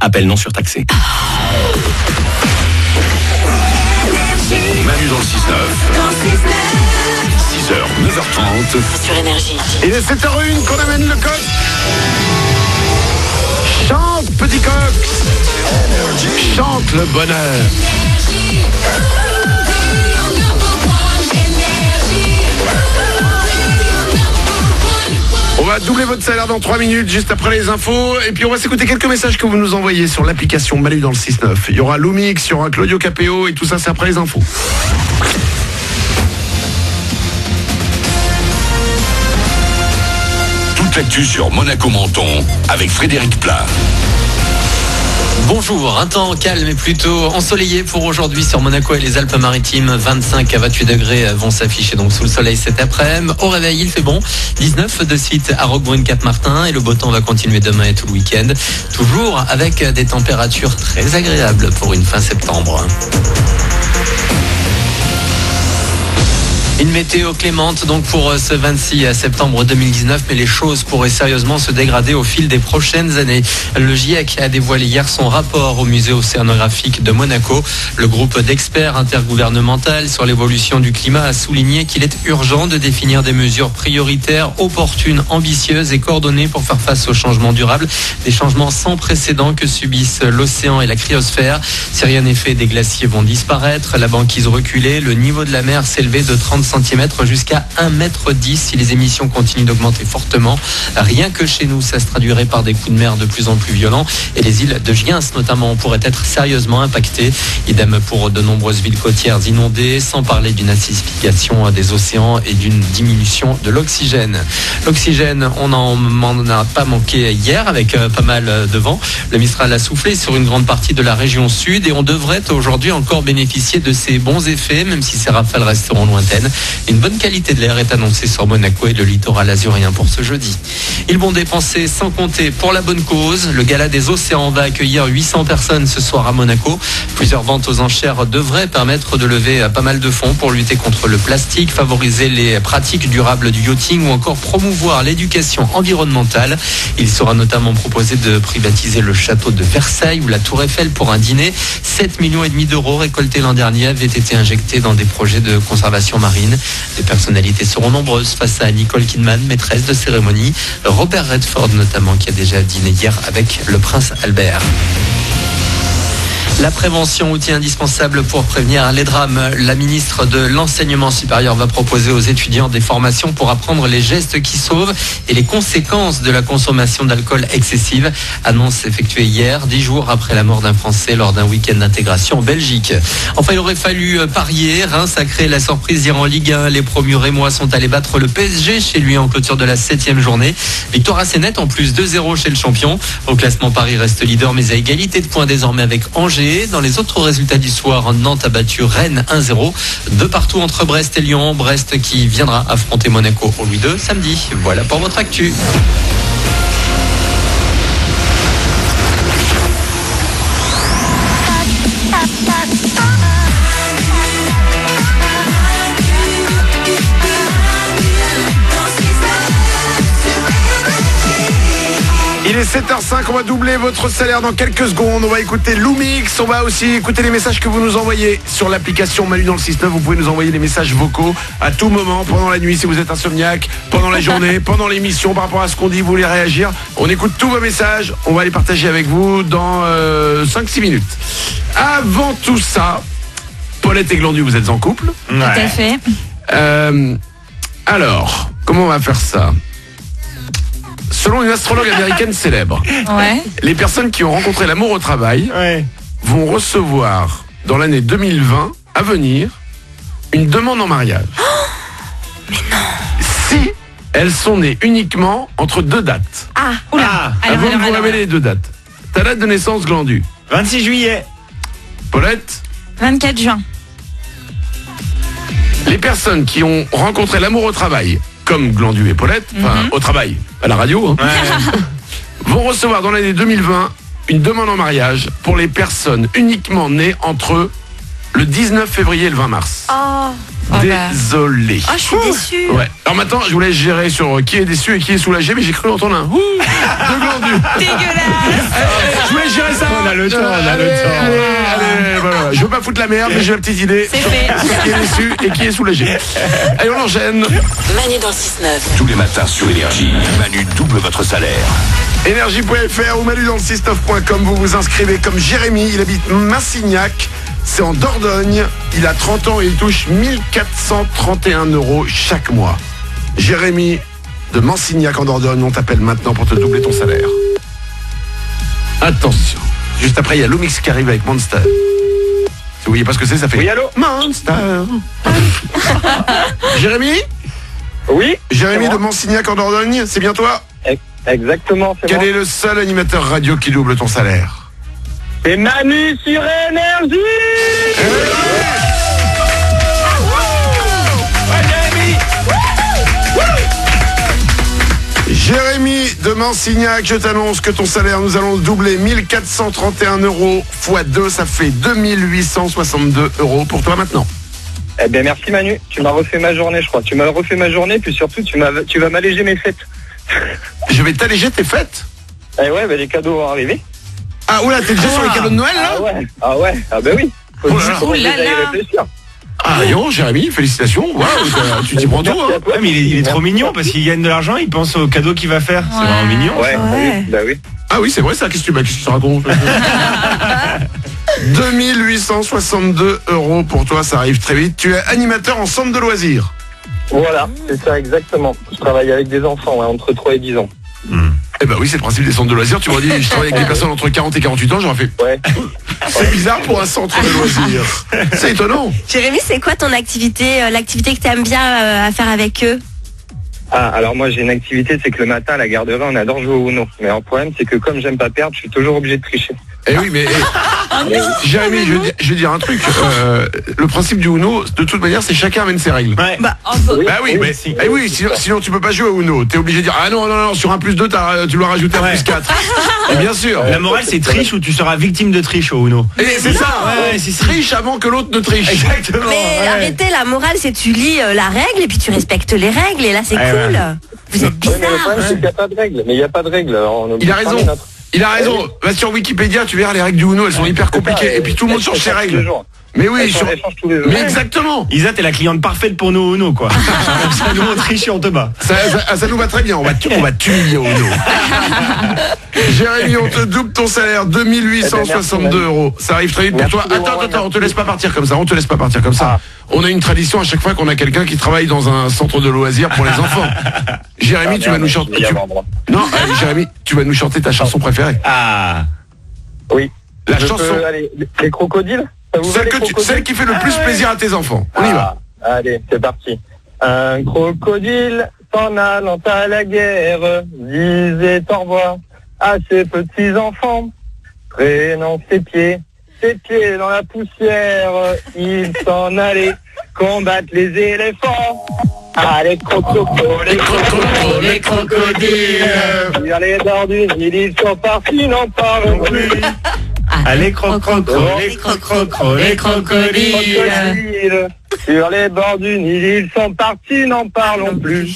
Appel non surtaxé. Manu dans le 6-9. 6h, 9h30. Sur Énergie. Il est 7h01 qu'on amène le coq. Chante, petit coq. Chante le bonheur. On va doubler votre salaire dans 3 minutes, juste après les infos. Et puis on va s'écouter quelques messages que vous nous envoyez sur l'application Manu dans le 6-9. Il y aura Lumix, il y aura Claudio Capéo et tout ça, c'est après les infos. Toute l'actu sur Monaco Menton avec Frédéric Plat. Bonjour, un temps calme et plutôt ensoleillé pour aujourd'hui sur Monaco et les Alpes-Maritimes. 25 à 28 degrés vont s'afficher donc sous le soleil cet après-midi. Au réveil, il fait bon. 19 de suite à Roquebrune-Cap-Martin et le beau temps va continuer demain et tout le week-end. Toujours avec des températures très agréables pour une fin septembre. Une météo clémente donc pour ce 26 septembre 2019, mais les choses pourraient sérieusement se dégrader au fil des prochaines années. Le GIEC a dévoilé hier son rapport au musée océanographique de Monaco. Le groupe d'experts intergouvernemental sur l'évolution du climat a souligné qu'il est urgent de définir des mesures prioritaires, opportunes, ambitieuses et coordonnées pour faire face aux changements durables, des changements sans précédent que subissent l'océan et la cryosphère. Si rien n'est fait, des glaciers vont disparaître, la banquise reculer, le niveau de la mer s'élever de 30 cm jusqu'à 1,10 m si les émissions continuent d'augmenter fortement. Rien que chez nous, ça se traduirait par des coups de mer de plus en plus violents et les îles de Giens notamment pourraient être sérieusement impactées. Idem pour de nombreuses villes côtières inondées, sans parler d'une acidification des océans et d'une diminution de l'oxygène. L'oxygène, on n'en a pas manqué hier avec pas mal de vent. Le Mistral a soufflé sur une grande partie de la région sud et on devrait aujourd'hui encore bénéficier de ses bons effets, même si ces rafales resteront lointaines. Une bonne qualité de l'air est annoncée sur Monaco et le littoral azurien pour ce jeudi. Ils vont dépenser sans compter pour la bonne cause. Le gala des océans va accueillir 800 personnes ce soir à Monaco. Plusieurs ventes aux enchères devraient permettre de lever pas mal de fonds pour lutter contre le plastique, favoriser les pratiques durables du yachting ou encore promouvoir l'éducation environnementale. Il sera notamment proposé de privatiser le château de Versailles ou la Tour Eiffel pour un dîner. 7,5 millions d'euros récoltés l'an dernier avaient été injectés dans des projets de conservation marine. Des personnalités seront nombreuses face à Nicole Kidman, maîtresse de cérémonie, Robert Redford notamment qui a déjà dîné hier avec le prince Albert. La prévention, outil indispensable pour prévenir les drames. La ministre de l'Enseignement supérieur va proposer aux étudiants des formations pour apprendre les gestes qui sauvent et les conséquences de la consommation d'alcool excessive. Annonce effectuée hier, 10 jours après la mort d'un Français lors d'un week-end d'intégration en Belgique. Enfin, il aurait fallu parier. Reims a créé la surprise hier en Ligue 1. Les promus rémois sont allés battre le PSG chez lui en clôture de la 7e journée. Victoire assez nette, en plus 2-0 chez le champion. Au classement, Paris reste leader, mais à égalité de points désormais avec Angers. Dans les autres résultats du soir, Nantes a battu Rennes 1-0. De partout entre Brest et Lyon. Brest qui viendra affronter Monaco au Louis II samedi. Voilà pour votre actu. Il est 7h05, on va doubler votre salaire dans quelques secondes. On va écouter Lumix, on va aussi écouter les messages que vous nous envoyez sur l'application Manu dans le 6-9. Vous pouvez nous envoyer des messages vocaux à tout moment, pendant la nuit si vous êtes insomniaque, pendant la journée, pendant l'émission, par rapport à ce qu'on dit, vous voulez réagir. On écoute tous vos messages, on va les partager avec vous dans 5-6 minutes. Avant tout ça, Paulette et Glandu, vous êtes en couple? Tout à fait. Alors, comment on va faire ça? Selon une astrologue américaine célèbre, les personnes qui ont rencontré l'amour au travail vont recevoir, dans l'année 2020 à venir, une demande en mariage. Mais non. Si elles sont nées uniquement entre deux dates. Avant de vous révéler les deux dates. Ta date de naissance, Glandu? 26 juillet. Paulette? 24 juin. Les personnes qui ont rencontré l'amour au travail, comme Glandu et Paulette, enfin au travail, à la radio, vont recevoir dans l'année 2020 une demande en mariage pour les personnes uniquement nées entre le 19 février et le 20 mars. Désolé. Je suis déçue. Ouais. Alors maintenant, je vous laisse gérer sur qui est déçu et qui est soulagé, mais j'ai cru entendre un de Glandu. Dégueulasse. Je vous laisse gérer ça. a le temps, on a Allez, le temps. allez, voilà. Je veux pas foutre la merde, mais j'ai une petite idée. C'est fait. Sur qui est déçu et qui est soulagé. Allez, on enchaîne. Manu dans le 6-9. Tous les matins sur Énergie, Manu double votre salaire. Énergie.fr ou Manu dans le 6-9.com. Vous vous inscrivez comme Jérémy. Il habite Massignac. C'est en Dordogne. Il a 30 ans et il touche 1431 € chaque mois. Jérémy de Massignac en Dordogne, on t'appelle maintenant pour te doubler ton salaire. Attention. Juste après, il y a Lumix qui arrive avec Monster. Si vous voyez pas ce que c'est, ça fait... Oui, allô? Monster. Jérémy? Oui? Jérémy c'est de moi. Massignac en Dordogne, c'est bien toi? Exactement, c'est Quel moi. est le seul animateur radio qui double ton salaire? C'est Manu sur Énergie. Jérémy de Mansignac, je t'annonce que ton salaire, nous allons le doubler. 1431 € x 2, ça fait 2862 € pour toi maintenant. Eh bien, merci Manu. Tu m'as refait ma journée, je crois. Tu m'as refait ma journée, puis surtout, tu vas m'alléger mes fêtes. Je vais t'alléger tes fêtes. Eh ouais, les cadeaux vont arriver. Ah, oula, t'es déjà sur les cadeaux de Noël, là? Ah ouais, ah ben oui. Faut Oh là juste là. commencer à y Ouh là là. réfléchir. Ah, non, Jérémy, félicitations. Waouh, tu t'y prends tout, Merci hein. à toi. Ouais, mais il est trop mignon parce qu'il gagne de l'argent, il pense au cadeau qu'il va faire. C'est Ouais. vraiment mignon. Ouais, Ouais. bah oui. Ah oui, c'est vrai ça, qu'est-ce que tu racontes? 2862 € pour toi, ça arrive très vite. Tu es animateur en centre de loisirs. Voilà, c'est ça exactement. Je travaille avec des enfants, ouais, entre 3 et 10 ans. Eh ben oui, c'est le principe des centres de loisirs. Tu m'aurais dit, je travaille avec des personnes entre 40 et 48 ans, j'aurais fait... Ouais. C'est bizarre pour un centre de loisirs. C'est étonnant. Jérémy, c'est quoi ton activité, l'activité que tu aimes bien à faire avec eux? Ah, alors moi j'ai une activité, c'est que le matin à la garderie, on adore jouer au Uno. Mais le problème, c'est que comme j'aime pas perdre, je suis toujours obligé de tricher. Eh oui, mais Jérémy, je vais dire un truc. Le principe du Uno, de toute manière, c'est chacun amène ses règles. Ouais. Bah oui, mais sinon tu peux pas jouer au Uno. T'es obligé de dire ah non, sur un plus 2, tu dois rajouter un Ouais. plus 4. Et bien sûr. La morale, c'est triche ou tu seras victime de triche au Uno. Et c'est ça. Ouais, si. Triche avant que l'autre ne triche. Exactement. Mais ouais. arrêtez, la morale, c'est tu lis la règle et puis tu respectes les règles et là c'est Ouais, cool. ouais. Vous êtes Ouais, mais le bizarre. problème, c'est qu'il n'y a pas de règles. Mais il n'y a pas de règles. On est obligé Il a de parler raison. notre- Il a raison. Va sur Wikipédia, tu verras les règles du Uno, elles sont hyper compliquées. Et puis tout le monde change ses règles. Mais oui, Elle change tous les jours. mais exactement. Isa, t'es la cliente parfaite pour nous au Uno, quoi. Comme ça, nous, on triche et on te bat. Ça nous va très bien. On va tuer au Uno. Jérémy, on te double ton salaire, 2862 €. Ça arrive très vite pour Merci toi. de m'avoir Attends, on te remercié. laisse pas partir comme ça. On te laisse pas partir comme ça. On a une tradition à chaque fois qu'on a quelqu'un qui travaille dans un centre de loisirs pour les enfants. Jérémy, tu vas nous chanter. Non, allez, Jérémy, tu vas nous chanter ta chanson préférée. Ah. Oui. La Je chanson, peux- allez, les crocodiles, ça vous va, celle, les crocodiles celle qui fait le plus plaisir à tes enfants. On y va. Ah, allez, c'est parti. Un crocodile s'en allant à la guerre disait au revoir à ses petits enfants, traînant ses pieds dans la poussière, il s'en allait combattre les éléphants. Ah, les crocodiles, Les crocodiles. sur les bords du Nil, ils sont partis, n'en parlons plus. Allez, croc-croc, les croc-croc, les crocodiles. Crocodiles, sur les bords du Nil, ils sont partis, n'en parlons plus.